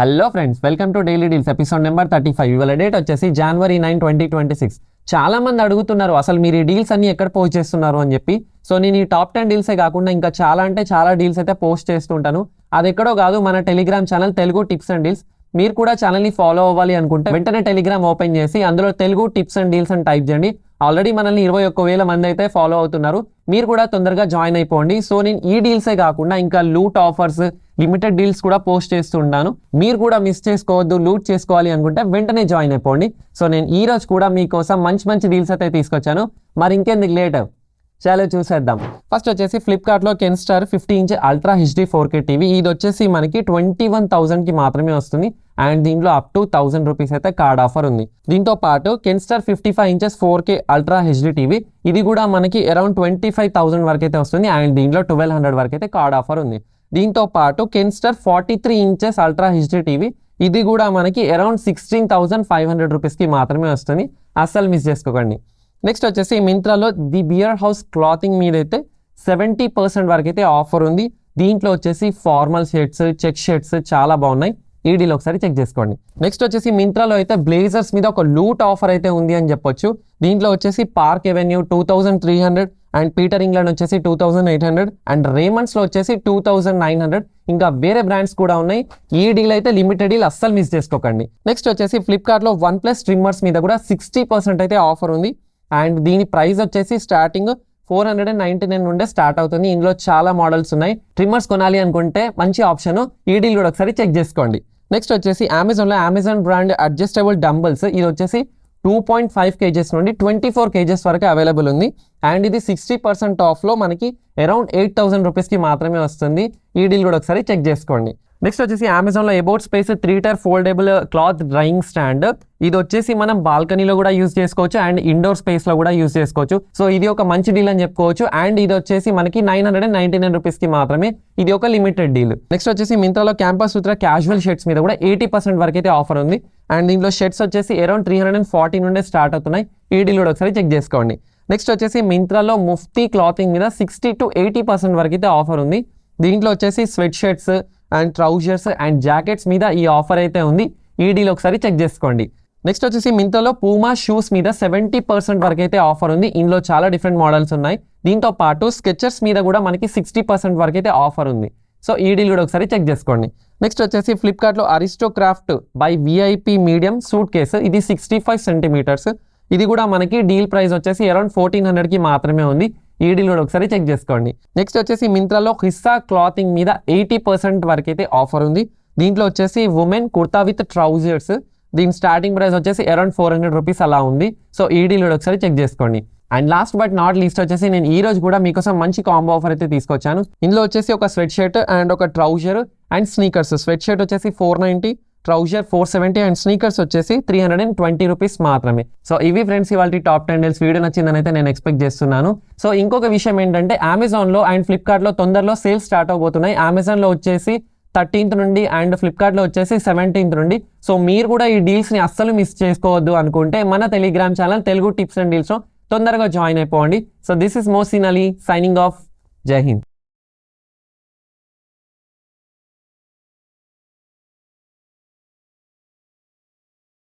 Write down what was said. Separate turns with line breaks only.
Hello friends, welcome to daily deals episode number 35. ఇవాళ date వచ్చేసి January 9, 2026. చాలా మంది అడుగుతున్నారు అసలు మీరు ఈ డీల్స్ అన్ని ఎక్కడ పోస్ట్ చేస్తున్నారు అని చెప్పి. సో నేను ఈ టాప్ 10 డీల్సే కాకుండా ఇంకా చాలా డీల్స్ అయితే పోస్ట్ చేస్తుంటాను. అది ఎక్కడో కాదు, మన Telegram channel Telugu tips and deals. మీరు కూడా ఛానల్ని ఫాలో అవ్వాలి అనుకుంటే వెంటనే టెలిగ్రామ్ ఓపెన్ చేసి అందులో తెలుగు టిప్స్ అండ్ డీల్స్ అని టైప్ చేయండి. ఆల్రెడీ మనల్ని 21,000 మంది అయితే ఫాలో అవుతున్నారు. మీరు కూడా తొందరగా జాయిన్ అయిపోండి. సో నేను ఈ డీల్సే కాకుండా ఇంకా లూట్ ఆఫర్స్, లిమిటెడ్ డీల్స్ కూడా పోస్ట్ చేస్తుంటాను. మీరు కూడా మిస్ చేసుకోవద్దు. లూట్ చేసుకోవాలి అనుకుంటే వెంటనే జాయిన్ అయిపోండి. సో నేను ఈ రోజు కూడా మీకోసం మంచి డీల్స్ అయితే తీసుకొచ్చాను. మరి ఇంకెందుకు లేట్, చాలా చూసేద్దాం. ఫస్ట్ వచ్చేసి ఫ్లిప్కార్ట్లో Kenstar 50 inch ultra HD 4K TV. ఇది వచ్చేసి మనకి 21,000కి మాత్రమే వస్తుంది. అండ్ దీంట్లో అప్ టు 1,000 రూపీస్ అయితే కార్డ్ ఆఫర్ ఉంది. దీంతో పాటు Kenstar 55 inches 4K ultra HD TV, ఇది కూడా మనకి అరౌండ్ 25,000 వరకు అయితే వస్తుంది. అండ్ దీంట్లో 1,200 వరకు అయితే కార్డ్ ఆఫర్ ఉంది. దీంతో పాటు Kenstar 43 inches ultra HD TV, ఇది కూడా మనకి అరౌండ్ 16,500 రూపీస్కి మాత్రమే వస్తుంది. అస్సలు మిస్ చేసుకోకండి. నెక్స్ట్ వచ్చేసి మింత్రాలో ది బియర్ హౌస్ క్లాతింగ్ మీద అయితే 70% వరకు అయితే ఆఫర్ ఉంది. దీంట్లో వచ్చేసి ఫార్మల్ షర్ట్స్, చెక్ షర్ట్స్ చాలా బాగున్నాయి. ఈ డీల్ ఒకసారి చెక్ చేసుకోండి. నెక్స్ట్ వచ్చేసి మింత్రాలో అయితే బ్లేజర్స్ మీద ఒక లూట్ ఆఫర్ అయితే ఉంది అని చెప్పొచ్చు. దీంట్లో వచ్చేసి park avenue 2,300 and Peter England వచ్చేసి 2,800 అండ్ రేమండ్స్లో వచ్చేసి 2,900. ఇంకా వేరే బ్రాండ్స్ కూడా ఉన్నాయి. ఈ డీల్ అయితే లిమిటెడ్ డీల్, అస్సలు మిస్ చేసుకోకండి. నెక్స్ట్ వచ్చేసి ఫ్లిప్కార్ట్లో OnePlus ట్రిమ్మర్స్ మీద కూడా 60% అయితే ఆఫర్ ఉంది. అండ్ దీని ప్రైస్ వచ్చేసి స్టార్టింగ్ 499 నుండే స్టార్ట్ అవుతుంది. ఇందులో చాలా మోడల్స్ ఉన్నాయి. ట్రిమ్మర్స్ కొనాలి అనుకుంటే మంచి ఆప్షన్. ఈ డీల్ కూడా ఒకసారి చెక్ చేసుకోండి. నెక్స్ట్ వచ్చేసి అమెజాన్లో అమెజాన్ బ్రాండ్ అడ్జస్టబుల్ డంబుల్స్, ఇది వచ్చేసి 2.5 kgs నుండి 24 kgs వరకు అవైలబుల్ ఉంది. అండ్ ఇది 60% ఆఫ్లో మనకి అరౌండ్ 8,000 రూపీస్కి మాత్రమే వస్తుంది. ఈ డీల్ కూడా ఒకసారి చెక్ చేసుకోండి. నెక్స్ట్ వచ్చేసి అమెజాన్లో about space 3-tier foldable cloth drying stand, ఇది వచ్చేసి మనం బాల్కనీలో కూడా యూజ్ చేసుకోవచ్చు అండ్ ఇండోర్ స్పేస్లో కూడా యూజ్ చేసుకోవచ్చు. సో ఇది ఒక మంచి డీల్ అని చెప్పుకోవచ్చు. అండ్ ఇది వచ్చేసి మనకి 999 రూపీస్కి మాత్రమే. ఇది ఒక లిమిటెడ్ డీల్. నెక్స్ట్ వచ్చేసి మింత్రాలో క్యాంపస్ సూత్ర క్యాజువల్ షర్ట్స్ మీద కూడా 80% వరకు అయితే ఆఫర్ ఉంది. అండ్ దీంట్లో షర్ట్స్ వచ్చేసి అరౌండ్ 340 నుండే స్టార్ట్ అవుతున్నాయి. ఈ డీల్ కూడా ఒకసారి చెక్ చేసుకోండి. నెక్స్ట్ వచ్చేసి మింత్రాలో ముఫ్తీ క్లాతింగ్ మీద 60 to 80% వరకు అయితే ఆఫర్ ఉంది. దీంట్లో వచ్చేసి sweat shirts and trousers and jackets మీద ఈ ఆఫర్ అయితే ఉంది. ఈ డీల్ ఒకసారి చెక్ చేసుకోండి. నెక్స్ట్ వచ్చేసి మింత్రాలో పూమా షూస్ మీద 70% వరకు అయితే ఆఫర్ ఉంది. ఇందులో చాలా డిఫరెంట్ మోడల్స్ ఉన్నాయి. దీంతో పాటు స్కెచర్స్ మీద కూడా మనకి 60% వరకు అయితే ఆఫర్ ఉంది. సో ఈ డీల్ కూడా ఒకసారి చెక్ చేసుకోండి. నెక్స్ట్ వచ్చేసి ఫ్లిప్కార్ట్లో Aristocraft by VIP medium suitcase, ఇది 65 సెంటీమీటర్స్. ఇది కూడా మనకి డీల్ ప్రైస్ వచ్చేసి అరౌండ్ 1,400కి మాత్రమే ఉంది. ఈ డీల్ కూడా ఒకసారి చెక్ చేసుకోండి. నెక్స్ట్ వచ్చేసి మింత్రాలో హిస్సా క్లాతింగ్ మీద 80% వరకు అయితే ఆఫర్ ఉంది. దీంట్లో వచ్చేసి ఉమెన్ కుర్తా విత్ ట్రౌజర్స్, దీని స్టార్టింగ్ ప్రైస్ వచ్చేసి అరౌండ్ 400 రూపీస్ అలా ఉంది. సో ఈ డీల్ కూడా ఒకసారి చెక్ చేసుకోండి. And last but not least వచ్చేసి నేను ఈ రోజు కూడా మీకోసం మంచి కాంబో ఆఫర్ అయితే తీసుకొచ్చాను. ఇందులో వచ్చేసి ఒక స్వెట్ షర్ట్ అండ్ ఒక trouser and sneakers. Sweatshirt వచ్చేసి 490, ట్రౌజర్ 470 అండ్ స్నీకర్స్ వచ్చేసి 320 రూపీస్ మాత్రమే. సో ఇవి ఫ్రెండ్స్ ఇవాళ టాప్ 10 డీల్స్. వీడియో నచ్చిందని అయితే నేను ఎక్స్పెక్ట్ చేస్తున్నాను. సో ఇంకొక విషయం ఏంటంటే అమెజాన్లో అండ్ ఫ్లిప్కార్ట్లో తొందరలో సేల్స్ స్టార్ట్ అవబోతున్నాయి. అమెజాన్లో వచ్చేసి 13th నుండి అండ్ ఫ్లిప్కార్ట్లో వచ్చేసి 17th నుండి. సో మీరు కూడా ఈ డీల్స్ని అస్సలు మిస్ చేసుకోవద్దు అనుకుంటే మన Telegram channel Telugu tips and డీల్స్లో తొందరగా జాయిన్ అయిపోండి. So this is Mohsin Ali signing off. జై హింద్.